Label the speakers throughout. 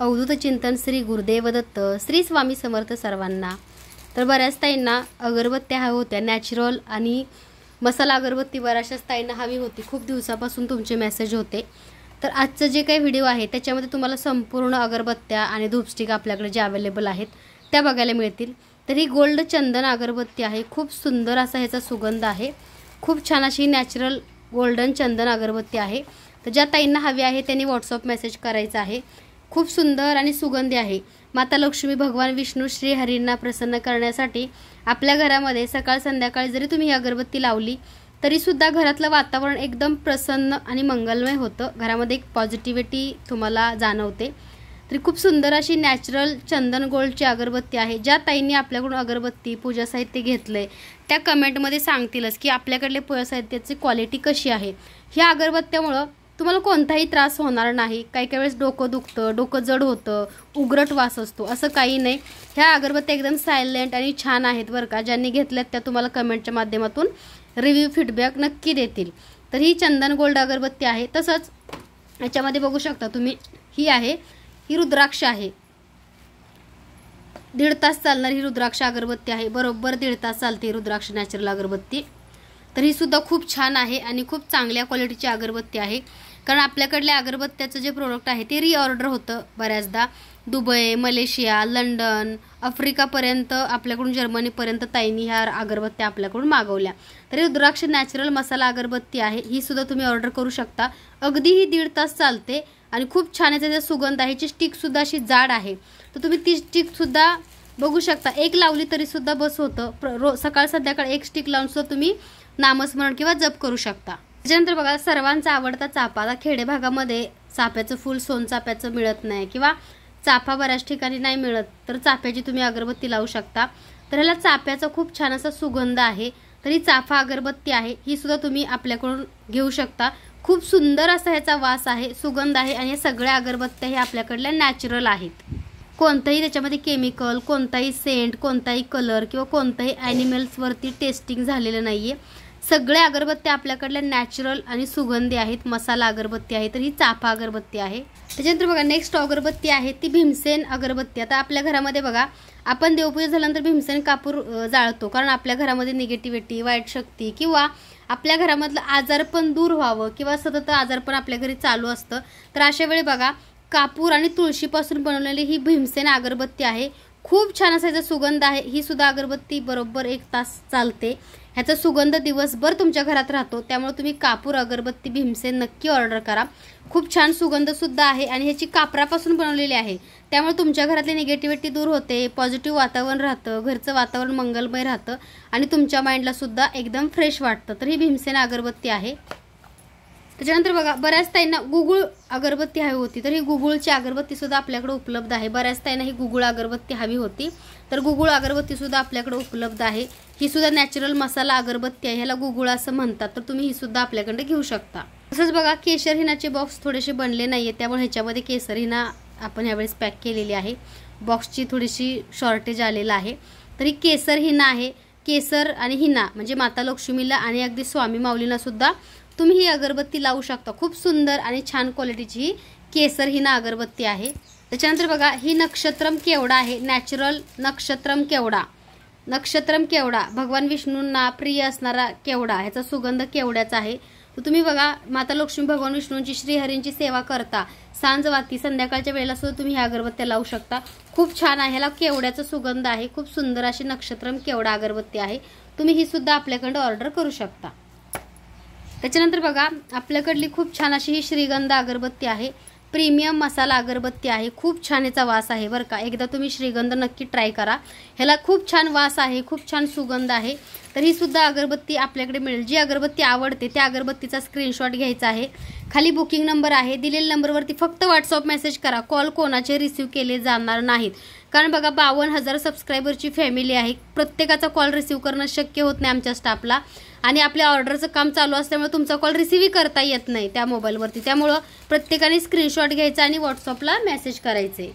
Speaker 1: अवधूत चिंतन श्री गुरुदेव दत्त श्री स्वामी समर्थ सर्वांना। तर बऱ्याच ताईंना अगरबत्त्या हव्या होत्या, नॅचरल आणि मसाला अगरबत्ती बऱ्याचशाच ताईंना हवी होती। खूप दिवसापासून तुमचे मेसेज होते। तर आजचं जे काही व्हिडिओ आहे त्याच्यामध्ये तुम्हाला संपूर्ण अगरबत्त्या आणि धूपस्टिक आपल्याकडे जे अवेलेबल आहेत त्या बघायला मिळतील। तर ही गोल्ड चंदन अगरबत्ती आहे, खूप सुंदर असा ह्याचा सुगंध आहे। खूप छान अशी नॅचरल गोल्डन चंदन अगरबत्ती आहे। तर ज्या ताईंना हवी आहे त्यांनी व्हॉट्सअप मेसेज करायचा आहे। खूप सुंदर आणि सुगंधी आहे। माता लक्ष्मी, भगवान विष्णू, श्री हरींना प्रसन्न करण्यासाठी आपल्या घरामध्ये सकाळ संध्याकाळ जरी तुम्ही ही अगरबत्ती लावली तरी सुद्धा घरातलं वातावरण एकदम प्रसन्न आणि मंगलमय होतं। घरामध्ये एक पॉझिटिव्हिटी तुम्हाला जाणवते। तरी खूप सुंदर अशी नॅचरल चंदन गोल्डची अगरबत्ती आहे। ज्या ताईंनी आपल्याकडून अगरबत्ती पूजा साहित्य घेतलंय त्या कमेंटमध्ये सांगतीलच की आपल्याकडले पूजा साहित्याची क्वालिटी कशी आहे। ह्या अगरबत्त्यामुळे तुम्हाला कोणताही त्रास होणार नाही। काही वेळेस डोकं दुखतं, डोकं जड होतं, उग्रट वास असतो, असं काही नाही। ह्या अगरबत्त्या एकदम सायलेंट आणि छान आहेत बरं का। ज्यांनी घेतल्यात त्या तुम्हाला कमेंटच्या माध्यमातून रिव्ह्यू फीडबॅक नक्की देतील। तर ही चंदन गोल्ड अगरबत्ती आहे। तसंच याच्यामध्ये बघू शकता तुम्ही, ही आहे, ही रुद्राक्ष आहे। 1.5 तास चालणार ही रुद्राक्ष अगरबत्ती आहे। बरोबर 1.5 तास चालते रुद्राक्ष नॅचरल अगरबत्ती। तर ही सुद्धा खूप छान आहे आणि खूप चांगल्या क्वालिटीची अगरबत्ती आहे। कारण आपल्याकडल्या अगरबत्त्याचं जे प्रोडक्ट आहे ते रिऑर्डर होतं बऱ्याचदा। दुबई, मलेशिया, लंडन, आफ्रिकापर्यंत, आपल्याकडून जर्मनीपर्यंत ताईंनी ह्या अगरबत्त्या आपल्याकडून मागवल्या। तर रुद्राक्ष नॅचरल मसाला अगरबत्ती आहे, ही सुद्धा तुम्ही ऑर्डर करू शकता। अगदी ही 1.5 तास चालते आणि खूप छान याचा सुगंध आहे। ची स्टिक सुद्धा अशी जाड आहे, तर तुम्ही ती स्टिक सुद्धा बघू शकता। एक लावली तरी सुद्धा बस होतं। सकाळ संध्याकाळ एक स्टिक लावून सुद्धा तुम्ही नामस्मरण किंवा जप करू शकता। त्याच्यानंतर बघा, सर्वांचा आवडता चाफा। आता खेडे भागामध्ये चाफ्याचं फूल सोनचाफ्याचं मिळत नाही किंवा चाफा बऱ्याच ठिकाणी नाही मिळत, तर चाफ्याची तुम्ही अगरबत्ती लावू शकता। तर ह्याला चाफ्याचा खूप छान असा सुगंध आहे। तर ही चाफा अगरबत्ती आहे, ही सुद्धा तुम्ही आपल्याकडून घेऊ शकता। खूप सुंदर असा ह्याचा वास आहे, सुगंध आहे आणि या सगळ्या अगरबत्त्या हे आपल्याकडल्या नॅचरल आहेत। कोणतंही त्याच्यामध्ये केमिकल, कोणताही सेंट, कोणताही कलर किंवा कोणताही ॲनिमल्सवरती टेस्टिंग झालेलं नाहीये। सगळ्या अगरबत्त्या आपल्याकडल्या नॅचरल आणि सुगंधी आहेत। मसाला अगरबत्ती आहे, तर ही चाफा अगरबत्ती आहे। त्याच्यानंतर बघा, नेक्स्ट अगरबत्ती आहे ती भीमसेन अगरबत्ती। आता आपल्या घरामध्ये बघा, आपण देवपूजा झाल्यानंतर भीमसेन कापूर जाळतो, कारण आपल्या घरामध्ये निगेटिव्हिटी, वाईट शक्ती किंवा आपल्या घरामधलं आजारपण दूर व्हावं किंवा सतत आजारपण आपल्या घरी चालू असतं। तर अशा वेळी बघा, कापूर आणि तुळशीपासून बनवलेली ही भीमसेन अगरबत्ती आहे। खूप छान असा याचा सुगंध आहे। ही सुद्धा अगरबत्ती बरोबर 1 तास चालते। ह्याचा सुगंध दिवसभर तुमच्या घरात राहतो, त्यामुळे तुम्ही कापूर अगरबत्ती भीमसेन नक्की ऑर्डर करा। खूप छान सुगंध सुद्धा आहे आणि ह्याची कापरापासून बनवलेली आहे, त्यामुळे तुमच्या घरातली निगेटिव्हिटी दूर होते, पॉझिटिव्ह वातावरण राहतं, घरचं वातावरण मंगलमय राहतं आणि तुमच्या माइंडला सुद्धा एकदम फ्रेश वाटतं। तर ही भीमसेन अगरबत्ती आहे। त्याच्यानंतर बघा, बऱ्याच ताईंना गुगुळ अगरबत्ती हवी होती, तर ही गुगुळची अगरबत्ती सुद्धा आपल्याकडे उपलब्ध आहे। बऱ्याच ताईंना ही गुगुळ अगरबत्ती हवी होती, तर गुगुळ अगरबत्ती सुद्धा आपल्याकडे उपलब्ध आहे। ही सुद्धा नॅचरल मसाला अगरबत्ती आहे, ह्याला गुगुळ असं म्हणतात, तर तुम्ही ही सुद्धा आपल्याकडे घेऊ शकता। तसंच बघा, केशर हिनाचे बॉक्स थोडेसे बनले नाहीये, त्यामुळे ह्याच्यामध्ये केसर हिना आपण यावेळेस पॅक केलेली आहे। बॉक्सची थोडीशी शॉर्टेज आलेलं आहे। तर ही केसर हिना आहे। केसर आणि हिना म्हणजे माता लक्ष्मीला आणि अगदी स्वामी माऊलींना सुद्धा तुम्ही ही अगरबत्ती लावू शकता। खूप सुंदर आणि छान क्वालिटीची ही केसर हिना अगरबत्ती आहे। त्याच्यानंतर बघा, ही नक्षत्रम केवडा आहे, नॅचरल नक्षत्रम केवडा। नक्षत्रम केवडा भगवान विष्णूंना प्रिय असणारा केवडा, ह्याचा सुगंध केवड्याचा आहे। तर तुम्ही बघा, माता लक्ष्मी, भगवान विष्णूंची, श्रीहरींची सेवा करता सांजवाती संध्याकाळच्या वेळेला सुद्धा तुम्ही ह्या अगरबत्त्या लावू शकता। खूप छान आहे, ह्याला केवड्याचा सुगंध आहे। खूप सुंदर अशी नक्षत्रम केवडा अगरबत्ती आहे, तुम्ही ही सुद्धा आपल्याकडे ऑर्डर करू शकता। त्याच्यानंतर बघा, आपल्याकडली खूप छान अशी ही श्रीगंध अगरबत्ती आहे। प्रीमियम मसाला अगरबत्ती आहे। खूप छान याचा वास आहे बरं का। एकदा तुम्ही श्रीगंध नक्की ट्राय करा, ह्याला खूप छान वास आहे, खूप छान सुगंध आहे। तर ही सुद्धा अगरबत्ती आपल्याकडे मिळेल। जी अगरबत्ती आवडते त्या अगरबत्तीचा स्क्रीनशॉट घ्यायचा आहे। खाली बुकिंग नंबर आहे, दिलेल्या नंबरवरती फक्त व्हॉट्सअप मेसेज करा। कॉल कोणाचे रिसीव केले जाणार नाहीत, कारण बघा 52,000 सबस्क्रायबरची फॅमिली आहे। प्रत्येकाचा कॉल रिसीव करणं शक्य होत नाही आमच्या स्टाफला, आणि आपल्या ऑर्डरचं काम चालू असल्यामुळे तुमचा कॉल रिसीव्ह करता येत नाही त्या मोबाईलवरती। त्यामुळं प्रत्येकाने स्क्रीनशॉट घ्यायचा आणि व्हॉट्सअपला मेसेज करायचे।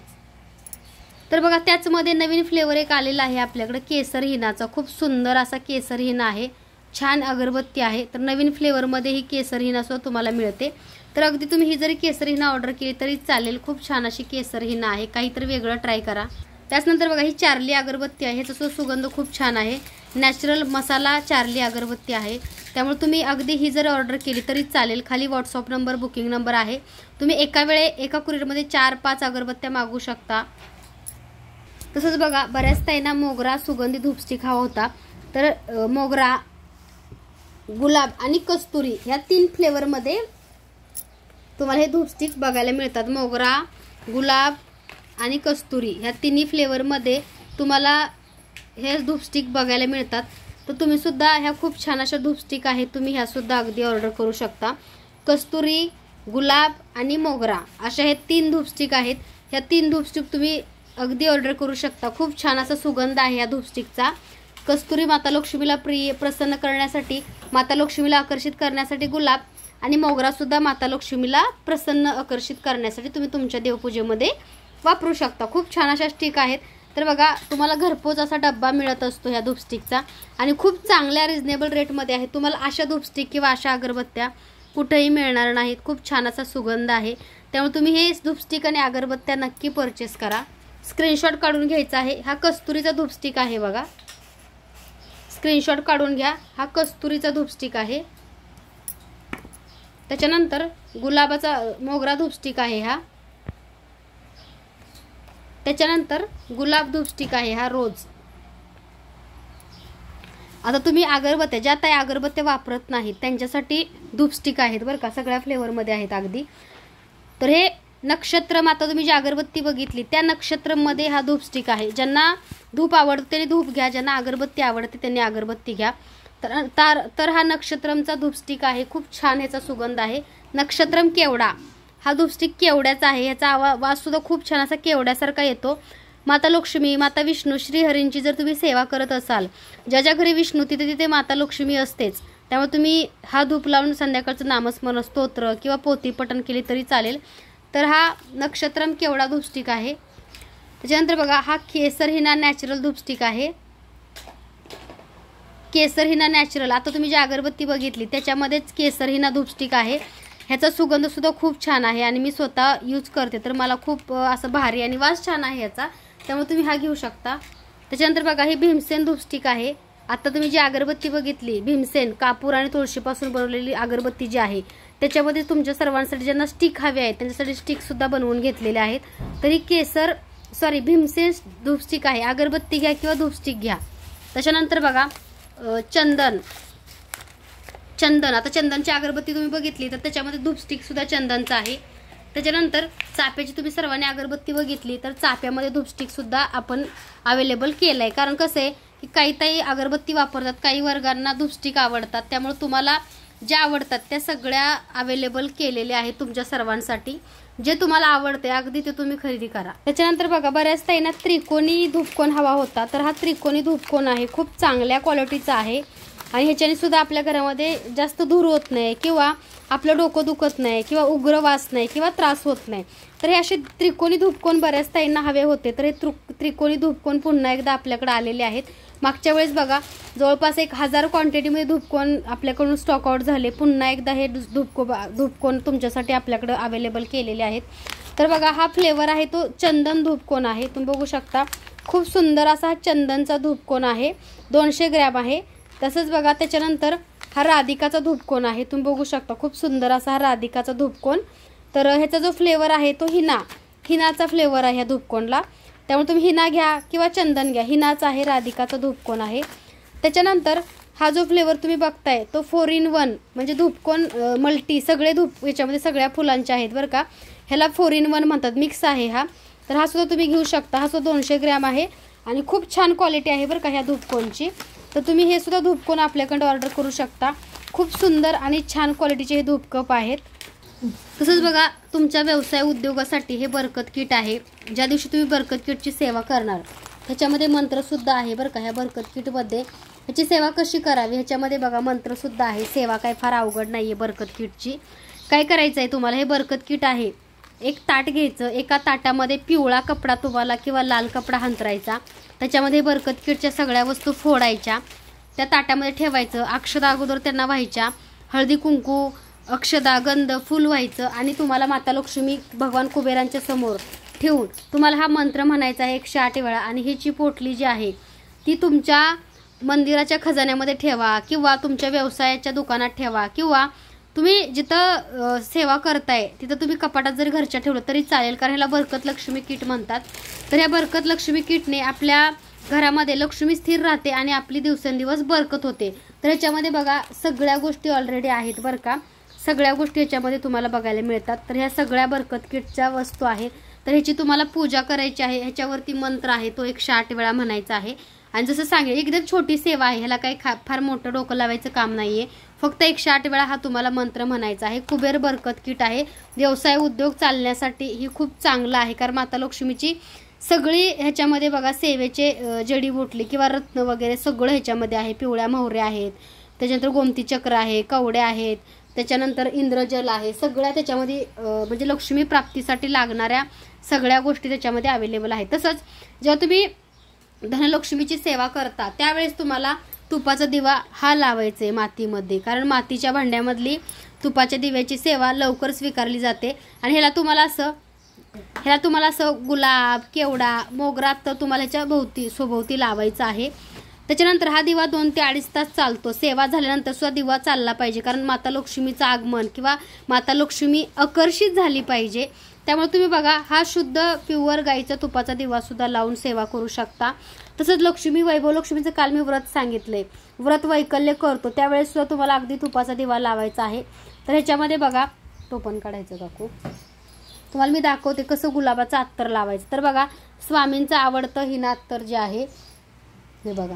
Speaker 1: तर बघा, त्याचमध्ये नवीन फ्लेवर एक आलेला आहे आपल्याकडे, केसर हिनाचा। खूप सुंदर असा केसर हिना आहे, छान अगरबत्ती आहे। तर नवीन फ्लेवरमध्ये ही केसर हिना सुद्धा तुम्हाला मिळते। तर अगदी तुम्ही ही जरी केसर हिना ऑर्डर केली तरी चालेल. खूप छान अशी केसर हिना आहे. काहीतरी वेगळं ट्राय करा. त्याचनंतर बघा ही चार्ली अगरबत्ती आहे. ह्याचा सुगंध खूप छान आहे. नॅचरल मसाला चार्ली अगरबत्ती आहे. त्यामुळे तुम्ही अगदी ही जर ऑर्डर केली तरी चालेल. खाली व्हॉट्सअप नंबर, बुकिंग नंबर आहे. तुम्ही एका वेळे एका कुरिअरमध्ये 4-5 अगरबत्त्या मागवू शकता. तसंच बघा बऱ्याच ताईंना मोगरा सुगंधी धूपस्टिक हवा होता. तर मोगरा, गुलाब आणि कस्तुरी ह्या 3 फ्लेवरमध्ये तुम्हाला हे धूपस्टिक बघायला मिळतात. मोगरा, गुलाब आणि कस्तुरी ह्या 3 फ्लेवरमध्ये तुम्हाला हे धूपस्टिक बघायला मिळतात. तर तुम्ही सुद्धा ह्या खूप छान अशा धूपस्टिक आहेत. तुम्ही ह्या सुद्धा अगदी ऑर्डर करू शकता. कस्तुरी, गुलाब आणि मोगरा अशा हे 3 धूपस्टिक आहेत. ह्या 3 धूपस्टिक तुम्ही अगदी ऑर्डर करू शकता. खूप छान असा सुगंध आहे या धूपस्टिकचा. कस्तुरी माता लक्ष्मीला प्रसन्न करण्यासाठी, माता लक्ष्मीला आकर्षित करण्यासाठी गुलाब, आणि मोगरा सुद्धा माता लक्ष्मीला प्रसन्न आकर्षित करण्यासाठी तुम्ही तुमच्या देवपूजेमध्ये वापरू शकता. खूप छान अशा स्टिक आहेत. तर बघा तुम्हाला घरपोच असा डब्बा मिळत असतो ह्या धूपस्टिकचा आणि खूप चांगल्या रिजनेबल रेटमध्ये आहे. तुम्हाला अशा धूपस्टिक किंवा अशा अगरबत्त्या कुठेही मिळणार नाहीत. खूप छान असा सुगंध आहे. त्यामुळे तुम्ही हे धूपस्टिक आणि अगरबत्त्या नक्की परचेस करा. स्क्रीनशॉट काढून घ्यायचा आहे. हा कस्तुरीचा धूपस्टिक आहे बघा. स्क्रीनशॉट काढून घ्या. हा कस्तुरीचा धूपस्टिक आहे. त्याच्यानंतर गुलाबाचा मोगरा धूपस्टिक आहे हा. त्याच्यानंतर गुलाब धूपस्टिक आहे हा रोज. आता तुम्ही अगरबत्त्या ज्या ताई अगरबत्त्या वापरत नाहीत त्यांच्यासाठी धूपस्टिक आहेत बरं का. सगळ्या फ्लेवरमध्ये आहेत अगदी. तर हे नक्षत्रम, आता तुम्ही जी अगरबत्ती बघितली त्या नक्षत्रमध्ये हा धूपस्टिक आहे. ज्यांना धूप आवडते त्यांनी धूप घ्या, ज्यांना अगरबत्ती आवडते त्यांनी अगरबत्ती घ्या. तर हा नक्षत्रमचा धूपस्टिक आहे. खूप छान ह्याचा सुगंध आहे. नक्षत्रम केवडा हा धूपस्टिक केवड्याचा आहे. ह्याचा वास सुद्धा खूप छान असा केवड्यासारखा येतो. माता लक्ष्मी, माता विष्णू, श्रीहरींची जर तुम्ही सेवा करत असाल, ज्या ज्या घरी विष्णू तिथे तिथे माता लक्ष्मी असतेच. त्यामुळे तुम्ही हा धूप लावून संध्याकाळचं नामस्मरण, स्तोत्र किंवा पोथी पठण केली तरी चालेल. तर हा नक्षत्रम केवडा धूपस्टिक आहे. त्याच्यानंतर बघा हा केसर हिना नॅचरल धूपस्टिक आहे. केसर हिना नॅचरल, आता तुम्ही जी अगरबत्ती बघितली त्याच्यामध्येच केसर हिना धूपस्टिक आहे. ह्याचा सुगंध सुद्धा खूप छान आहे आणि मी स्वतः यूज करते तर मला खूप असं भारी आणि वास छान आहे याचा. त्यामुळे तुम्ही हा घेऊ शकता. त्याच्यानंतर बघा ही भीमसेन धूपस्टिक आहे. आता तुम्ही जी अगरबत्ती बघितली भीमसेन कापूर आणि तुळशीपासून बनवलेली अगरबत्ती जी आहे त्याच्यामध्ये तुमच्या सर्वांसाठी ज्यांना स्टिक हवे आहेत त्यांच्यासाठी स्टिक सुद्धा बनवून घेतलेले आहेत. तर ही भीमसेन धूपस्टिक आहे. अगरबत्ती घ्या किंवा धूपस्टिक घ्या. त्याच्यानंतर बघा चंदन, आता चंदनची अगरबत्ती तुम्ही बघितली तर त्याच्यामध्ये धूपस्टिक सुद्धा चंदनचं आहे. त्याच्यानंतर चाप्याची तुम्ही सर्वांनी अगरबत्ती बघितली तर चाप्यामध्ये धूपस्टिक सुद्धा आपण अवेलेबल केलं आहे. कारण कसं आहे की काही अगरबत्ती वापरतात, काही वर्गांना धूपस्टिक आवडतात. त्यामुळे तुम्हाला ज्या आवडतात त्या सगळ्या अवेलेबल केलेल्या आहेत तुमच्या सर्वांसाठी. जे तुम्हाला आवडते अगदी ते तुम्ही खरेदी करा. त्याच्यानंतर बघा बऱ्याच ताईंना त्रिकोणी धूपकोन हवा होता तर हा त्रिकोणी धूपकोन आहे. खूप चांगल्या क्वालिटीचा आहे आणि ह्याच्याने सुद्धा आपल्या घरामध्ये जास्त धूर होत नाही किंवा आपलं डोकं दुखत नाही किंवा उग्र वास नाही किंवा त्रास होत नाही. तर हे असे त्रिकोणी धूपकोन बऱ्याच ताईंना हवे होते तर हे त्रिकोणी धूपकोन पुन्हा एकदा आपल्याकडे आलेले आहेत. मागच्या वेळेस बघा जवळपास 1000 क्वांटिटीमध्ये धूपकोन आपल्याकडून स्टॉक आउट झाले. पुन्हा एकदा हे धूपकोन तुमच्यासाठी आपल्याकडे अवेलेबल केलेले आहेत. तर बघा हा फ्लेवर आहे तो चंदन धूपकोन आहे. तुम्ही बघू शकता खूप सुंदर असा हा चंदनचा धूपकोन आहे. 200 ग्रॅम आहे. तसंच बघा त्याच्यानंतर हा राधिकाचा धूपकोन आहे. तुम्ही बघू शकता खूप सुंदर असा हा राधिकाचा धूपकोन. तर ह्याचा जो फ्लेवर आहे तो हिनाचा फ्लेवर आहे ह्या धूपकोनला. त्यामुळे तुम्ही हिना घ्या किंवा चंदन घ्या. हिनाचा आहे, राधिकाचा धूपकोन आहे. त्याच्यानंतर हा जो फ्लेवर तुम्ही बघताय तो 4 in 1 म्हणजे धूपकोन मल्टी, सगळे धूप याच्यामध्ये सगळ्या फुलांचे आहेत बरं का. ह्याला 4 in 1 म्हणतात, मिक्स आहे हा. तर हा सुद्धा तुम्ही घेऊ शकता. हा सुद्धा 200 ग्रॅम आहे आणि खूप छान क्वालिटी आहे बरं का ह्या धूपकोनची. तर तुम्ही हे सुद्धा धूपकोन आपल्याकडे ऑर्डर करू शकता. खूप सुंदर आणि छान क्वालिटीचे हे धूपकप आहेत. तसंच बघा तुमच्या व्यवसाय उद्योगासाठी हे बरकत किट आहे. ज्या दिवशी तुम्ही बरकत किटची सेवा करणार ह्याच्यामध्ये मंत्रसुद्धा आहे बरं का. ह्या बरकत किटमध्ये ह्याची सेवा कशी करावी ह्याच्यामध्ये बघा मंत्रसुद्धा आहे. सेवा काय फार अवघड नाही आहे बरकत किटची. काय करायचं आहे तुम्हाला, हे बरकत किट आहे. एक ताट घ्यायचं, एका ताटामध्ये पिवळा कपडा तुम्हाला किंवा लाल कपडा हंतरायचा. त्याच्यामध्ये बरकत किटच्या सगळ्या वस्तू फोडायच्या, त्या ताटामध्ये ठेवायचं. अक्षता अगोदर त्यांना व्हायच्या, हळदी कुंकू अक्षदा गंध फूल व्हायचं आणि तुम्हाला माता लक्ष्मी भगवान कुबेरांच्या समोर ठेवून तुम्हाला हा मंत्र म्हणायचा आहे 108 वेळा. आणि ही जी पोटली जी आहे ती तुमच्या मंदिराच्या खजान्यामध्ये ठेवा किंवा तुमच्या व्यवसायाच्या दुकानात ठेवा किंवा तुम्ही जिथं सेवा करताय तिथं तुम्ही कपाटात जरी घरच्या ठेवलं तरी चालेल, कारण ह्याला बरकत लक्ष्मी किट म्हणतात. तर ह्या बरकत लक्ष्मी किटने आपल्या घरामध्ये लक्ष्मी स्थिर राहते आणि आपली दिवसेंदिवस बरकत होते. तर ह्याच्यामध्ये बघा सगळ्या गोष्टी ऑलरेडी आहेत बरं का, सगळ्या गोष्टी ह्याच्यामध्ये तुम्हाला बघायला मिळतात. तर ह्या सगळ्या बरकत किटच्या वस्तू आहेत. तर ह्याची तुम्हाला पूजा करायची आहे. ह्याच्यावरती मंत्र आहे तो 108 वेळा म्हणायचा आहे. आणि जसं सांगेल एकदम छोटी सेवा आहे, ह्याला काही फार मोठं डोकं लावायचं काम नाहीये. फक्त 108 वेळा हा तुम्हाला मंत्र म्हणायचा आहे. कुबेर बरकत किट आहे. व्यवसाय उद्योग चालण्यासाठी ही खूप चांगलं आहे, कारण माता लक्ष्मीची सगळी ह्याच्यामध्ये बघा सेवेचे जडीबुटली किंवा रत्न वगैरे सगळं ह्याच्यामध्ये आहे. पिवळ्या मोहऱ्या आहेत, त्याच्यानंतर गोमती चक्र आहे, कवड्या आहेत, त्याच्यानंतर इंद्रजल आहे. सगळ्या त्याच्यामध्ये म्हणजे लक्ष्मी प्राप्तीसाठी लागणाऱ्या सगळ्या गोष्टी त्याच्यामध्ये अवेलेबल आहेत. तसंच जेव्हा तुम्ही धनलक्ष्मीची सेवा करता त्यावेळेस तुम्हाला तुपाचा दिवा हा लावायचा आहे मातीमध्ये, कारण मातीच्या भांड्यामधली तुपाच्या दिव्याची सेवा लवकर स्वीकारली जाते. आणि ह्याला तुम्हाला असं गुलाब केवडा मोगरा तर तुम्हाला ह्याच्या सोभोवती लावायचा आहे. त्याच्यानंतर हा दिवा 2 ते 2.5 तास चालतो. सेवा झाल्यानंतर सुद्धा दिवा चालला पाहिजे, कारण माता लक्ष्मीचं आगमन किंवा माता लक्ष्मी आकर्षित झाली पाहिजे. त्यामुळे तुम्ही बघा हा शुद्ध प्युअर गाईचा तुपाचा दिवा सुद्धा लावून सेवा करू शकता. तसंच लक्ष्मी वैभव लक्ष्मीचं काल मी व्रत सांगितलंय, व्रत वैकल्य करतो त्यावेळेस सुद्धा तुम्हाला अगदी तुपाचा दिवा लावायचा आहे. तर ह्याच्यामध्ये बघा टोपण काढायचं काकू, तुम्हाला मी दाखवते कसं गुलाबाचं अत्तर लावायचं. तर बघा स्वामींचं आवडतं हिना अत्तर जे आहे हे बघा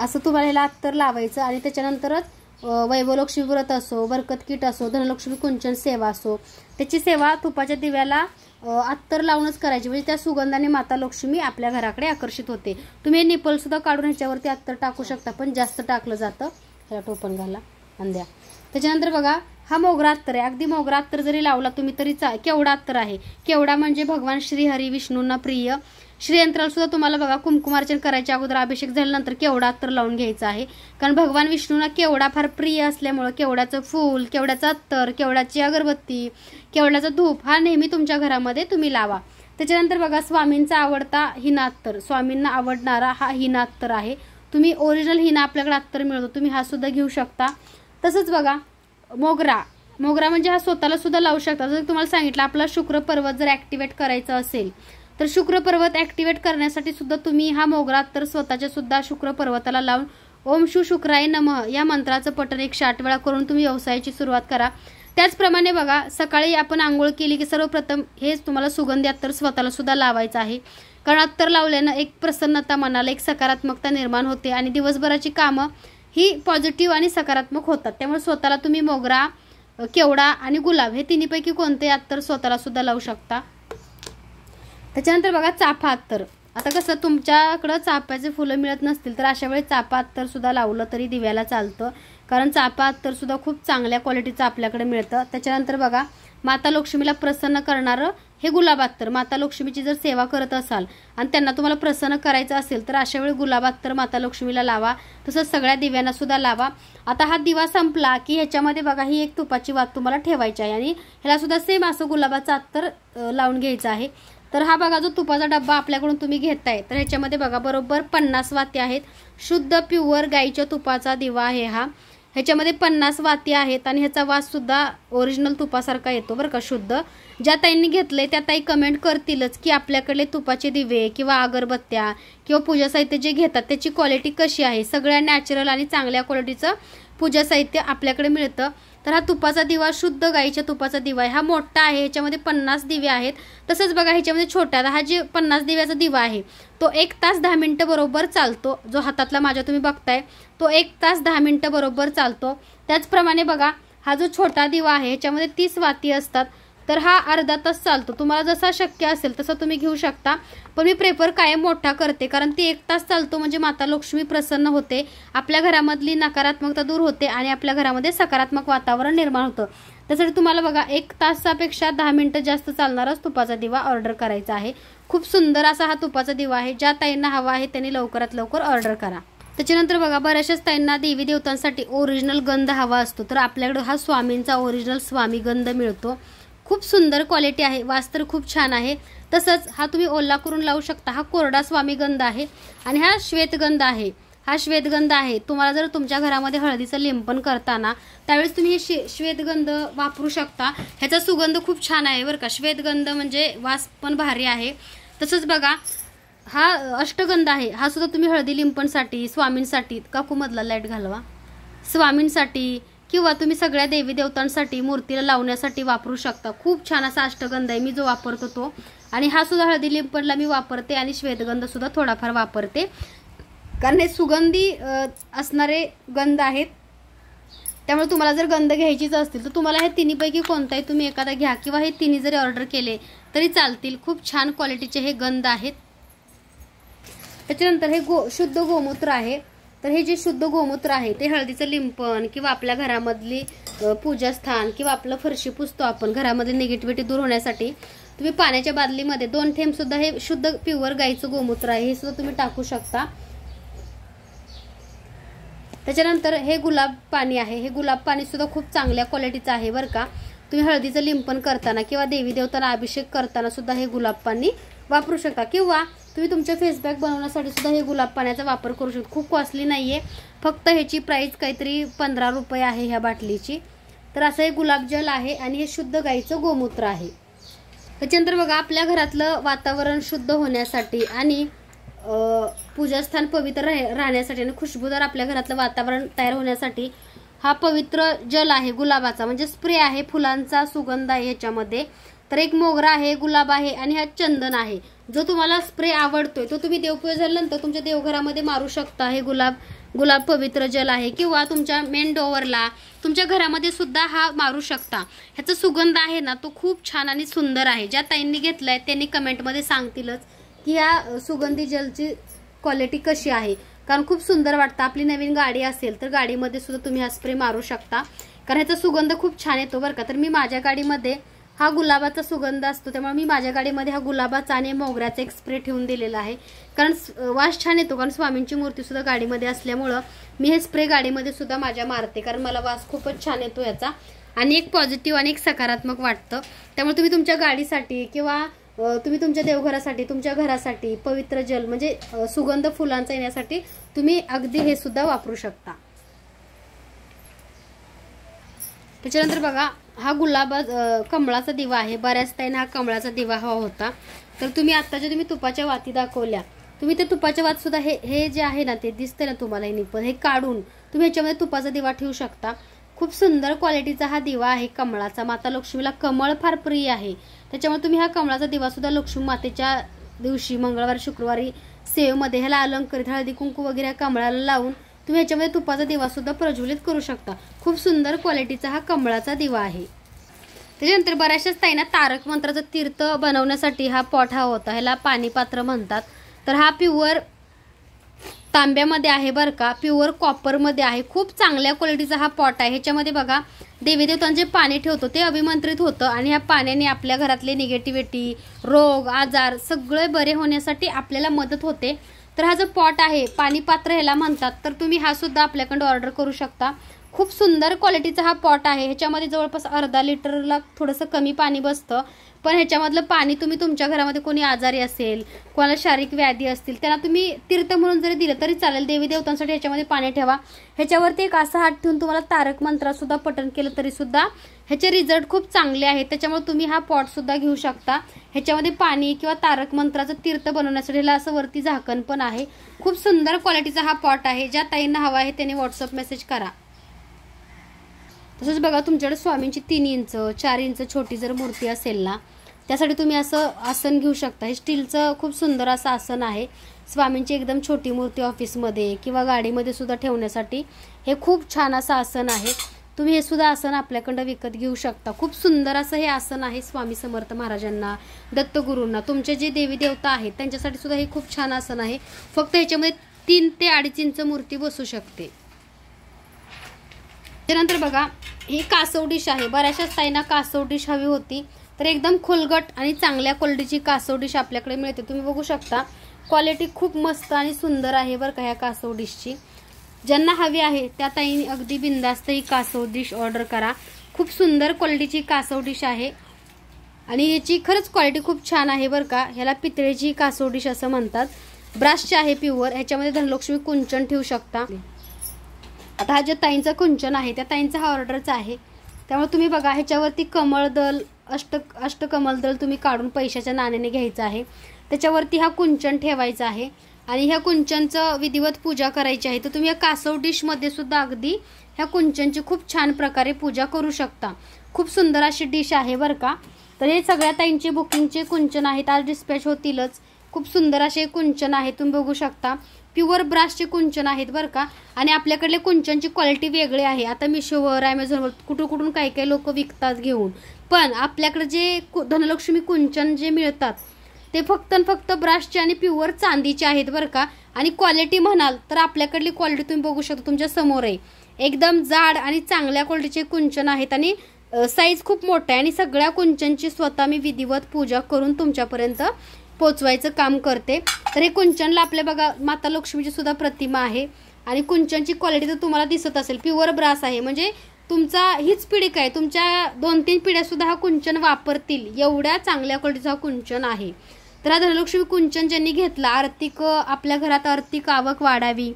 Speaker 1: असं तुम्हाला ह्याला अत्तर लावायचं. आणि त्याच्यानंतरच वैभवलक्ष्मी व्रत असो, बरकत किट असो, धनलक्ष्मी कुंचन सेवा असो, त्याची सेवा तुपाच्या दिव्याला अत्तर लावूनच करायची, म्हणजे त्या सुगंधाने माता लक्ष्मी आपल्या घराकडे आकर्षित होते. तुम्ही निपल सुद्धा काढून ह्याच्यावरती अत्तर टाकू शकता, पण जास्त टाकलं जातं. ह्याला टोपण घाला अंद्या. त्याच्यानंतर बघा हा मोगरा अत्तर आहे. अगदी मोगरा अत्तर जरी लावला तुम्ही तरी केवढा अत्तर आहे. केवढा म्हणजे भगवान श्रीहरी विष्णूंना प्रिय. श्रीयंत्राला सुद्धा तुम्हाला बघा कुंकुमार्चन करायच्या अगोदर अभिषेक झाल्यानंतर केवढा अत्तर लावून घ्यायचा आहे, कारण भगवान विष्णूंना केवडा फार प्रिय असल्यामुळं केवड्याचं फूल, केवड्याचं अत्तर, केवड्याची अगरबत्ती, केवड्याचं धूप हा नेहमी तुमच्या घरामध्ये तुम्ही लावा. त्याच्यानंतर बघा स्वामींचा आवडता हिना अत्तर, स्वामींना आवडणारा हा हिना अत्तर आहे. तुम्ही ओरिजिनल हिना आपल्याकडे अत्तर मिळतो, तुम्ही हा सुद्धा घेऊ शकता. तसंच बघा मोगरा म्हणजे हा स्वतःला सुद्धा लावू शकता. जर तुम्हाला सांगितलं आपला शुक्र पर्वत जर ऍक्टिव्हेट करायचं असेल तर शुक्र पर्वत ऍक्टिव्हेट करण्यासाठी सुद्धा तुम्ही हा मोगरा अत्तर स्वतःच्या सुद्धा शुक्र पर्वताला लावून ओम शू शुक्राय नमः या मंत्राचं पठण 108 वेळा करून तुम्ही व्यवसायाची सुरुवात करा. त्याचप्रमाणे बघा सकाळी आपण आंघोळ केली की सर्वप्रथम हेच तुम्हाला सुगंधी अत्तर स्वतःला सुद्धा लावायचं आहे, कारण अत्तर लावल्यानं एक प्रसन्नता मनाला, एक सकारात्मकता निर्माण होते आणि दिवसभराची कामं ही पॉझिटिव्ह आणि सकारात्मक होतात. त्यामुळे स्वतःला तुम्ही मोगरा, केवडा आणि गुलाब हे तिन्हीपैकी कोणते अत्तर स्वतःला सुद्धा लावू शकता. त्याच्यानंतर बघा चाफा अत्तर. आता कसं तुमच्याकडं चाफ्याचे फुलं मिळत नसतील तर अशा वेळी चाफा अत्तर सुद्धा लावलं तरी दिव्याला चालतं, कारण चाफा अत्तर सुद्धा खूप चांगल्या क्वालिटीचं आपल्याकडे मिळतं. त्याच्यानंतर बघा माता लक्ष्मीला प्रसन्न करणारं हे गुलाब अत्तर. माता लक्ष्मीची जर सेवा करत असाल आणि त्यांना तुम्हाला प्रसन्न करायचं असेल तर अशा वेळी गुलाब अत्तर माता लक्ष्मीला लावा. तसंच सगळ्या दिव्यांना सुद्धा लावा. आता हा दिवा संपला की ह्याच्यामध्ये बघा ही एक तुपाची वात तुम्हाला ठेवायची आहे आणि ह्याला सुद्धा सेम असं गुलाबाचं अत्तर लावून घ्यायचं आहे. तर हा बघा जो तुपाचा डब्बा आपल्याकडून तुम्ही घेताय तर ह्याच्यामध्ये बघा बरोबर 50 वाती आहेत. शुद्ध प्युअर गाईच्या तुपाचा दिवा आहे हा. ह्याच्यामध्ये 50 वाती आहेत आणि ह्याचा वास सुद्धा ओरिजिनल तुपासारखा येतो बरं का शुद्ध. ज्या ताईंनी घेतलंय त्या ताई कमेंट करतीलच की आपल्याकडे तुपाचे दिवे किंवा अगरबत्त्या किंवा पूजा साहित्य जे घेतात त्याची क्वालिटी कशी आहे. सगळ्या नॅचरल आणि चांगल्या क्वालिटीचं पूजा साहित्य आपल्याकडे मिळतं. तर हा तुपाचा दिवा शुद्ध गाईच्या तुपाचा दिवा आहे. हा मोठा आहे, ह्याच्यामध्ये 50 दिवे आहेत. तसंच बघा ह्याच्यामध्ये छोटा हा जे 50 दिव्याचा दिवा आहे तो 1 तास 10 मिनिटं बरोबर चालतो. जो हातातला माझ्या तुम्ही बघताय तो 1 तास 10 मिनिटं बरोबर चालतो. त्याचप्रमाणे बघा हा जो छोटा दिवा आहे ह्याच्यामध्ये 30 वाती असतात तर हा अर्धा तास चालतो. तुम्हाला जसा शक्य असेल तसं तुम्ही घेऊ शकता, पण मी प्रेफर कायम मोठा करते कारण ती 1 तास चालतो म्हणजे माता लक्ष्मी प्रसन्न होते, आपल्या घरामधली नकारात्मकता दूर होते आणि आपल्या घरामध्ये सकारात्मक वातावरण निर्माण होतं. त्यासाठी तुम्हाला बघा 1 तासापेक्षा 10 मिनिटं जास्त चालणाराच तुपाचा दिवा ऑर्डर करायचा आहे. खूप सुंदर असा हा तुपाचा दिवा आहे. ज्या ताईंना हवा आहे त्यांनी लवकरात लवकर ऑर्डर करा. त्याच्यानंतर बघा बऱ्याचशाच ताईंना देवी देवतांसाठी ओरिजिनल गंध हवा असतो, तर आपल्याकडे हा स्वामींचा ओरिजिनल स्वामी गंध मिळतो. खूप सुंदर क्वालिटी आहे, वास तर खूप छान आहे. तसंच हा तुम्ही ओला करून लावू शकता. हा कोरडा स्वामी गंध आहे आणि हा श्वेतगंध आहे. हा श्वेतगंध आहे. तुम्हाला जर तुमच्या घरामध्ये हळदीचं लिंपण करताना त्यावेळेस तुम्ही हे श्वेतगंध वापरू शकता. ह्याचा सुगंध खूप छान आहे बरं का. श्वेतगंध म्हणजे वास पण भारी आहे. तसंच बघा हा अष्टगंध आहे. हा सुद्धा तुम्ही हळदी लिंपणसाठी, स्वामींसाठी, काकूमधला लाईट घालवा, स्वामींसाठी किंवा तुम्ही सगळ्या देवी देवतांसाठी मूर्तीला लावण्यासाठी वापरू शकता. खूप छान असा अष्टगंध आहे, मी जो वापरतो तो. आणि हा सुद्धा हळदी लिंपणला मी वापरते आणि श्वेतगंध सुद्धा थोडाफार वापरते, कारण हे सुगंधी असणारे गंध आहेत. त्यामुळे तुम्हाला जर गंध घ्यायचीच असतील तर तुम्हाला हे तिन्हीपैकी कोणताही तुम्ही एखादा घ्या किंवा हे तिन्ही जरी ऑर्डर केले तरी चालतील. खूप छान क्वालिटीचे हे गंध आहेत. त्याच्यानंतर हे शुद्ध गोमूत्र आहे. तर हे जे शुद्ध गोमूत्र आहे ते हळदीचं लिंपण किंवा आपल्या घरामधली पूजास्थान किंवा आपलं फरशी पुसतो आपण, घरामधली निगेटिव्हिटी दूर होण्यासाठी तुम्ही पाण्याच्या बादलीमध्ये 2 थेंब सुद्धा हे शुद्ध प्युअर गाईचं गोमूत्र आहे हे सुद्धा तुम्ही टाकू शकता. त्याच्यानंतर हे गुलाब पाणी आहे. हे गुलाब पाणी सुद्धा खूप चांगल्या क्वालिटीचं आहे बरं का. तुम्ही हळदीचं लिंपण करताना किंवा देवी देवतांना अभिषेक करताना सुद्धा हे गुलाब पाणी वापरू शकता, किंवा तुम्ही तुमच्या फेस पॅक बनवण्यासाठी सुद्धा हे गुलाब पाण्याचा वापर करू शकता. खूप कॉस्टली नाहीये, फक्त ह्याची प्राइस काहीतरी 15 रुपये आहे ह्या बाटलीची. तर असं हे गुलाबजल आहे आणि हे शुद्ध गाईचं गोमूत्र आहे. त्याच्यानंतर बघा आपल्या घरातलं वातावरण शुद्ध होण्यासाठी आणि पूजास्थान पवित्र राहण्यासाठी आणि खुशबूदार आपल्या घरातलं वातावरण तयार होण्यासाठी हा पवित्र जल आहे गुलाबाचा, म्हणजे स्प्रे आहे, फुलांचा सुगंध आहे ह्याच्यामध्ये. तर एक मोगरा आहे, गुलाब आहे आणि हा चंदन आहे. जो तुम्हाला स्प्रे आवडतोय तो तुम्ही देवपूजा झाल्यानंतर तुमच्या देवघरामध्ये मारू शकता. हे गुलाब पवित्र जल आहे, किंवा तुमच्या मेन डोअरला तुमच्या घरामध्ये सुद्धा हा मारू शकता. ह्याचा सुगंध आहे ना तो खूप छान आणि सुंदर आहे. ज्या ताईंनी घेतलाय त्यांनी कमेंटमध्ये सांगतीलच की या सुगंधी जलची क्वालिटी कशी आहे, कारण खूप सुंदर वाटतं. आपली नवीन गाडी असेल तर गाडीमध्ये सुद्धा तुम्ही हा स्प्रे मारू शकता, कारण ह्याचा सुगंध खूप छान येतो बरं का. तर मी माझ्या गाडीमध्ये हा गुलाबाचा सुगंध असतो, त्यामुळे मी माझ्या गाडीमध्ये हा गुलाबाचा आणि मोगऱ्याचा एक स्प्रे ठेवून दिलेला आहे, कारण वास छान येतो. कारण स्वामींची मूर्ती सुद्धा गाडीमध्ये असल्यामुळं मी हे स्प्रे गाडीमध्ये सुद्धा माझ्या मारते, कारण मला वास खूपच छान येतो याचा आणि एक पॉझिटिव्ह आणि एक सकारात्मक वाटतं. त्यामुळे तुम्ही तुमच्या गाडीसाठी किंवा तुम्ही तुमच्या देवघरासाठी, तुमच्या घरासाठी पवित्र जल म्हणजे सुगंध फुलांचा येण्यासाठी तुम्ही अगदी हे सुद्धा वापरू शकता. त्याच्यानंतर बघा हा कमळाचा दिवा आहे. बऱ्याच ताईंना हा कमळाचा दिवा हवा होता, तर तुम्ही आत्ताच्या तुम्ही तुपाच्या वाती दाखवल्या, तुम्ही ते तुपाच्या वात सुद्धा हे जे आहे ना ते दिसते ना तुम्हाला हे निपण, हे काढून तुम्ही ह्याच्यामध्ये तुपाचा दिवा ठेवू शकता. खूप सुंदर क्वालिटीचा हा दिवा आहे कमळाचा. माता लक्ष्मीला कमळ फार प्रिय आहे, त्याच्यामुळे तुम्ही हा कमळाचा दिवा सुद्धा लक्ष्मी मातेच्या दिवशी मंगळवारी शुक्रवारी सेवेमध्ये ह्याला अलंकरित हळदी कुंकू वगैरे कमळाला लावून तुम्ही ह्याच्यामध्ये तुपाचा दिवा सुद्धा प्रज्वलित करू शकता. खूप सुंदर क्वालिटीचा हा कमळाचा दिवा आहे. त्याच्यानंतर बऱ्याचशाच ताईंना तारक मंत्राचं तीर्थ बनवण्यासाठी हा पॉट हा होता, ह्याला पाणीपात्र म्हणतात. तर हा प्युअर तांब्यामध्ये आहे बरं का, प्युअर कॉपरमध्ये आहे. खूप चांगल्या क्वालिटीचा हा पॉट आहे. ह्याच्यामध्ये बघा देवी देवतांचे पाणी ठेवतो ते अभिमंत्रित होतं आणि ह्या पाण्याने आपल्या घरातले निगेटिव्हिटी, रोग, आजार सगळे बरे होण्यासाठी आपल्याला मदत होते. तर हा जो पॉट आहे पाणीपात्र ह्याला म्हणतात, तर तुम्ही हा सुद्धा आपल्याकडे ऑर्डर करू शकता. खूप सुंदर क्वालिटीचा हा पॉट आहे. ह्याच्यामध्ये जवळपास अर्धा लिटरला थोडंसं कमी पाणी बसतं, पण ह्याच्यामधलं पाणी तुम्ही तुमच्या घरामध्ये कोणी आजारी असेल, कोणाला शारीरिक व्याधी असतील त्यांना तुम्ही तीर्थ म्हणून जरी दिलं तरी चालेल. देवी देवतांसाठी ह्याच्यामध्ये पाणी ठेवा. ह्याच्यावरती एक असा हात ठेवून तुम्हाला तारक मंत्र सुद्धा पठण केलं तरी सुद्धा ह्याचे रिझल्ट खूप चांगले आहेत. त्याच्यामुळे तुम्ही हा पॉट सुद्धा घेऊ शकता. ह्याच्यामध्ये पाणी किंवा तारक मंत्राचं तीर्थ बनवण्यासाठी ह्याला असं वरती झाकण पण आहे. खूप सुंदर क्वालिटीचा हा पॉट आहे. ज्या ताईंना हवा आहे त्यांनी व्हॉट्सअप मेसेज करा. तसंच बघा तुमच्याकडे स्वामींची 3 इंच 4 इंच छोटी जर मूर्ती असेल ना, त्यासाठी तुम्ही असं आसन घेऊ शकता. हे स्टीलचं खूप सुंदर असं आसन आहे. स्वामींची एकदम छोटी मूर्ती ऑफिसमध्ये किंवा गाडीमध्ये सुद्धा ठेवण्यासाठी हे खूप छान असं आसन आहे. तुम्ही हे सुद्धा आसन आपल्याकडं विकत घेऊ शकता. खूप सुंदर असं हे आसन आहे. स्वामी समर्थ महाराजांना, दत्तगुरूंना, तुमचे जे देवी देवता आहेत त्यांच्यासाठी सुद्धा हे खूप छान आसन आहे. फक्त ह्याच्यामध्ये 3 ते 2.5 इंच मूर्ती बसू शकते. त्यानंतर बघा ही कासव डिश आहे. बऱ्याचशाच ताईंना कासव डिश हवी होती, तर एकदम खोलगट आणि चांगल्या क्वालिटीची कासव डिश आपल्याकडे मिळते। तुम्ही बघू शकता क्वालिटी खूप मस्त आणि सुंदर आहे बरं का ह्या कासव डिशची। ज्यांना हवी आहे त्या ताई अगदी बिंदास्त ही कासव डिश ऑर्डर करा। खूप सुंदर क्वालिटीची कासव डिश आहे आणि याची खरंच क्वालिटी खूप छान आहे बरं का। ह्याला पितळेची कासव डिश असं म्हणतात। ब्रासची आहे प्युअर। ह्याच्यामध्ये धनलक्ष्मी कुंचन ठेवू शकता। आता हा जे ताईंचा कुंचन आहे त्या ताईंचा हा ऑर्डरचा आहे, त्यामुळे तुम्ही बघा ह्याच्यावरती कमळदल अष्टकमलदल तुम्ही काढून पैशाच्या नाण्याने घ्यायचं आहे। त्याच्यावरती हा कुंचन ठेवायचा आहे आणि ह्या कुंचनचं विधिवत पूजा करायची आहे। तर तुम्ही या कासव डिशमध्ये सुद्धा अगदी ह्या कुंचनची खूप छान प्रकारे पूजा करू शकता। खूप सुंदर अशी डिश आहे बरं का। तर हे सगळ्या ताईंचे बुकिंगचे कुंचन आहेत, आज डिस्पॅच होतीलच। खूप सुंदर असे कुंचन आहे, तुम्ही बघू शकता प्युअर ब्रासचे कुंचन आहेत बरं का। आणि आपल्याकडले कुंचनची क्वालिटी वेगळी आहे। आता मिशोवर ॲमेझॉनवर कुठून काही लोक विकतात घेऊन, पण आपल्याकडे जे धनलक्ष्मी कुंचन जे मिळतात ते फक्त ब्रासचे आणि प्युअर चांदीचे आहेत बरं का। आणि क्वालिटी म्हणाल तर आपल्याकडली क्वालिटी तुम्ही बघू शकता तुमच्या समोर आहे। एकदम जाड आणि चांगल्या क्वालिटीचे कुंचन आहेत आणि साईज खूप मोठा आहे आणि सगळ्या कुंचनची स्वतः मी विधिवत पूजा करून तुमच्यापर्यंत पोचवायचं काम करते। तर हे कुंचनला आपल्या बघा माता लक्ष्मीची सुद्धा प्रतिमा आहे आणि कुंचनची क्वालिटी तर तुम्हाला दिसत असेल, प्युअर ब्रास आहे। म्हणजे तुमचा हीच पिढी काय तुमच्या 2-3 पिढ्या सुद्धा हा कुंचन वापरतील एवढ्या चांगल्या क्वालिटीचा हा कुंचन आहे। तर हा धनलक्ष्मी कुंचन ज्यांनी घेतला, आपल्या घरात आर्थिक आवक वाढावी,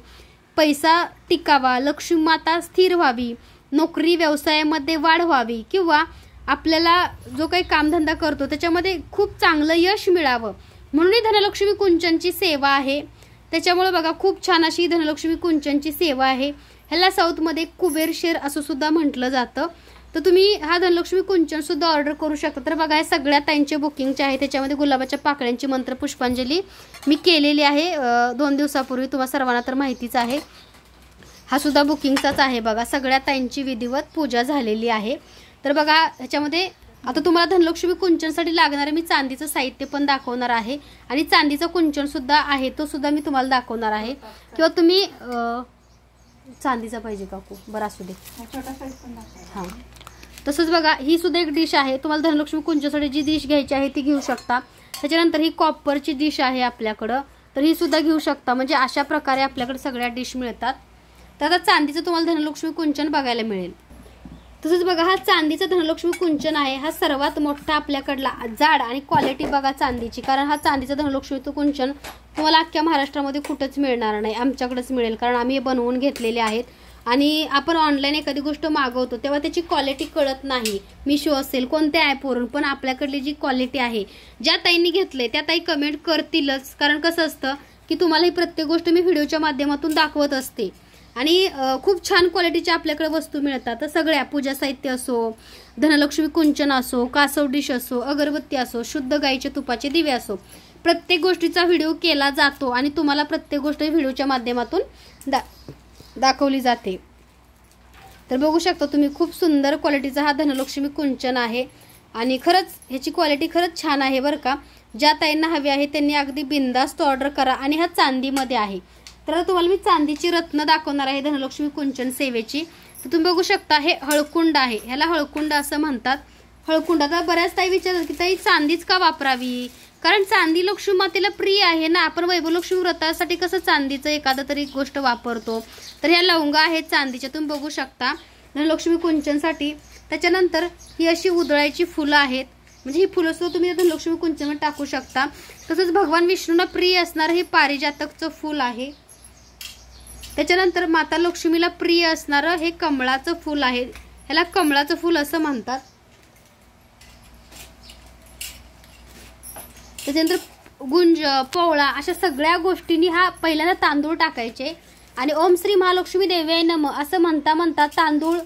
Speaker 1: पैसा टिकावा, लक्ष्मी माता स्थिर व्हावी, नोकरी व्यवसायामध्ये वाढ व्हावी किंवा आपल्याला जो काही कामधंदा करतो त्याच्यामध्ये खूप चांगलं यश मिळावं म्हणून धनलक्ष्मी कुंचनची सेवा आहे। त्याच्यामुळे बघा खूप छान अशी धनलक्ष्मी कुंचनची सेवा आहे। ह्याला साऊथमध्ये कुबेर शेर असं सुद्धा म्हटलं जातं। तर तुम्ही हा धनलक्ष्मी कुंचन सुद्धा ऑर्डर करू शकता। तर बघा हे सगळ्या ताईंचे बुकिंगचे आहे। त्याच्यामध्ये गुलाबाच्या पाकळ्यांची मंत्र पुष्पांजली मी केलेली आहे 2 दिवसापूर्वी, तुम्हाला सर्वांना तर माहितीच आहे। हा सुद्धा बुकिंगचाच आहे बघा। सगळ्या ताईंची विधिवत पूजा झालेली आहे। तर बघा ह्याच्यामध्ये आता तुम्हाला धनलक्ष्मी कुंचनसाठी लागणारे मी चांदीचं साहित्य पण दाखवणार आहे आणि चांदीचं कुंचन सुद्धा आहे तो सुद्धा मी तुम्हाला दाखवणार आहे। किंवा तुम्ही चांदीचा पाहिजे काकू बरं असू दे, हां तसंच बघा ही सुद्धा एक डिश आहे। तुम्हाला धनलक्ष्मी कुंचनसाठी जी डिश घ्यायची आहे ती घेऊ शकता। त्याच्यानंतर ही कॉपरची डिश आहे आपल्याकडं, तर ही सुद्धा घेऊ शकता। म्हणजे अशा प्रकारे आपल्याकडे सगळ्या डिश मिळतात। तर आता चांदीचं तुम्हाला धनलक्ष्मी कुंचन बघायला मिळेल। तसंच बघा हा चांदीचा धनलक्ष्मी कुंचन आहे, हा सर्वात मोठा आपल्याकडला जाड आणि क्वालिटी बघा चांदीची, कारण हा चांदीचा धनलक्ष्मी कुंचन तुम्हाला अख्ख्या महाराष्ट्रामध्ये कुठंच मिळणार नाही, आमच्याकडेच मिळेल कारण आम्ही हे बनवून घेतलेले आहेत। आणि आपण ऑनलाईन एखादी गोष्ट मागवतो तेव्हा त्याची क्वालिटी कळत नाही, मिशो असेल कोणत्या ॲपवरून, पण आपल्याकडली जी क्वालिटी आहे ज्या ताईंनी घेतले त्या ताई कमेंट करतीलच। कारण कसं असतं की तुम्हाला ही प्रत्येक गोष्ट मी व्हिडिओच्या माध्यमातून दाखवत असते आणि खूप छान क्वालिटीच्या आपल्याकडे वस्तू मिळतात। तर सगळ्या पूजा साहित्य असो, धनलक्ष्मी कुंचन असो, कासव डिश असो, अगरबत्ती असो, शुद्ध गाईचे तुपाचे दिवे असो, प्रत्येक गोष्टीचा व्हिडिओ केला जातो आणि तुम्हाला प्रत्येक गोष्ट व्हिडिओच्या माध्यमातून दाखवली जाते। तर बघू शकता तुम्ही खूप सुंदर क्वालिटीचा हा धनलक्ष्मी कुंचन आहे आणि खरंच ह्याची क्वालिटी खरंच छान आहे बरं का। ज्या ताईंना हवी आहे त्यांनी अगदी बिंदास्त ऑर्डर करा आणि हा चांदीमध्ये आहे। तर तुम्हाला मी चांदीची रत्न दाखवणार आहे धनलक्ष्मी कुंचन सेवेची। तर तुम्ही बघू शकता हे हळकुंड आहे, ह्याला हळकुंड असं म्हणतात। हळकुंड आता बऱ्याच ताई विचारतात की ताई चांदीच का वापरावी, कारण चांदी लक्ष्मी मातेला प्रिय आहे ना। आपण वैभवलक्ष्मी व्रतासाठी कसं चांदीचं एखादा तरी गोष्ट वापरतो, तर ह्या लवंगा आहेत चांदीच्या, तुम्ही बघू शकता धनलक्ष्मी कुंचनसाठी। त्याच्यानंतर ही अशी उधळायची फुलं आहेत, म्हणजे ही फुलं सुद्धा तुम्ही धनलक्ष्मी कुंचनमध्ये टाकू शकता। तसंच भगवान विष्णूंना प्रिय असणारं हे पारिजातकचं फूल आहे। त्याच्यानंतर माता लक्ष्मीला प्रिय असणारं हे कमळाचं फूल आहे, ह्याला कमळाचं फूल असं म्हणतात। त्याच्यानंतर गुंज, पोवळा अशा सगळ्या गोष्टींनी हा पहिल्यांदा तांदूळ टाकायचे आणि ओम श्री महालक्ष्मी देव्याय नमः असं म्हणता म्हणता तांदूळ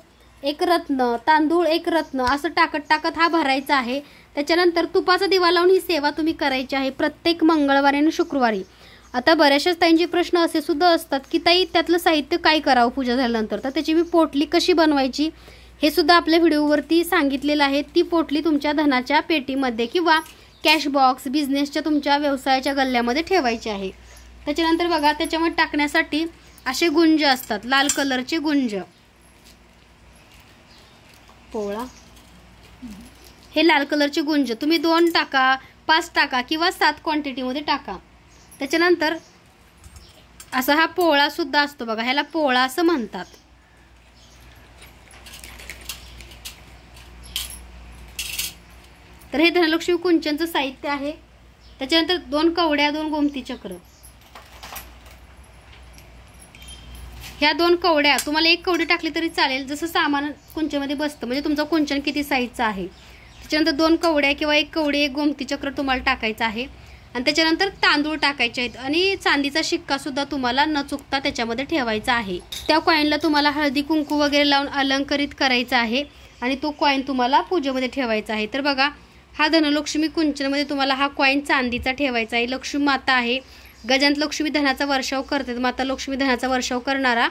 Speaker 1: एक रत्न असं टाकत हा भरायचा आहे। त्याच्यानंतर तुपाचा दिवा लावून ही सेवा तुम्ही करायची आहे प्रत्येक मंगळवारी आणि शुक्रवारी। आता बऱ्याचशाच ताईंचे प्रश्न असे सुद्धा असतात की ताई त्यातलं साहित्य काय करावं पूजा झाल्यानंतर, तर त्याची मी पोटली कशी बनवायची हे सुद्धा आपल्या व्हिडिओवरती सांगितलेलं आहे। ती पोटली तुमच्या धनाच्या पेटीमध्ये किंवा कॅश बॉक्स, बिझनेसच्या तुमच्या व्यवसायाच्या गल्ल्यामध्ये ठेवायची आहे। त्याच्यानंतर बघा त्याच्यामध्ये टाकण्यासाठी असे गुंज असतात, लाल कलरचे गुंज, पोळा हे लाल कलरचे गुंज तुम्ही 2 टाका, 5 टाका किंवा 7 क्वांटिटीमध्ये टाका. त्याच्यानंतर असा हा पोळा सुद्धा असतो बघा, ह्याला पोळा असं म्हणतात. तर हे धनलक्ष्मी कुंचनचं साहित्य आहे. त्याच्यानंतर 2 कवड्या, 2 गोमती चक्र. ह्या 2 कवड्या तुम्हाला 1 कवडी टाकली तरी चालेल, जसं सामान कुंचनमध्ये बसतं, म्हणजे तुमचं कुंचन किती साईजचं आहे. त्याच्यानंतर 2 कवड्या किंवा 1 कवडी, 1 गोमती चक्र तुम्हाला टाकायचं आहे. आणि त्याच्यानंतर तांदूळ टाकायचे आहेत आणि चांदीचा शिक्का सुद्धा तुम्हाला न चुकता त्याच्यामध्ये ठेवायचा आहे. त्या कॉईनला तुम्हाला हळदी कुंकू वगैरे लावून अलंकरित करायचं आहे आणि तो कॉईन तुम्हाला पूजेमध्ये ठेवायचा आहे. तर बघा, हा धनलक्ष्मी कुंचनमध्ये तुम्हाला हा कॉईन चांदीचा ठेवायचा आहे. लक्ष्मी माता आहे, गजांत लक्ष्मी धनाचा वर्षाव करते, माता लक्ष्मी धनाचा वर्षाव करणारा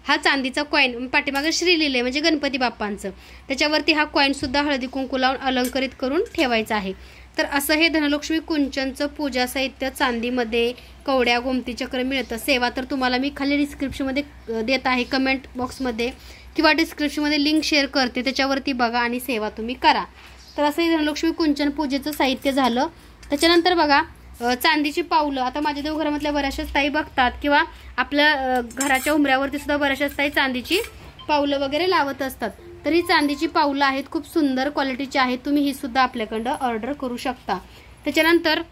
Speaker 1: हा चांदीचा कॉईन. पाठीमागे श्री लिहिले म्हणजे गणपती बाप्पांचं. त्याच्यावरती हा कॉईन सुद्धा हळदी कुंकू लावून अलंकरित करून ठेवायचा आहे. तर असं हे धनलक्ष्मी कुंचनचं पूजा साहित्य चांदीमध्ये कवड्या, गोमती चक्र मिळतं. सेवा तर तुम्हाला मी खाली डिस्क्रिप्शनमध्ये देत आहे, कमेंट बॉक्समध्ये किंवा डिस्क्रिप्शनमध्ये लिंक शेअर करते, त्याच्यावरती बघा आणि सेवा तुम्ही करा. तर असं हे धनलक्ष्मी कुंचन पूजेचं साहित्य झालं. त्याच्यानंतर बघा, चांदीची पावलं. आता माझ्या देवघरामधल्या बऱ्याचशाच ताई बघतात किंवा आपल्या घराच्या उंबऱ्यावरती सुद्धा बऱ्याचशाच ताई चांदीची पावलं वगैरे लावत असतात. तर ही चांदीची पावलं आहेत, खूप सुंदर क्वालिटीची आहेत. तुम्ही ही सुद्धा आपल्याकडं ऑर्डर करू शकता. त्याच्यानंतर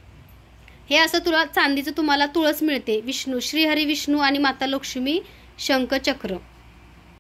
Speaker 1: हे असं चांदीचं तुम्हाला तुळस मिळते. विष्णू, श्रीहरी विष्णू आणि माता लक्ष्मी शंखचक्र.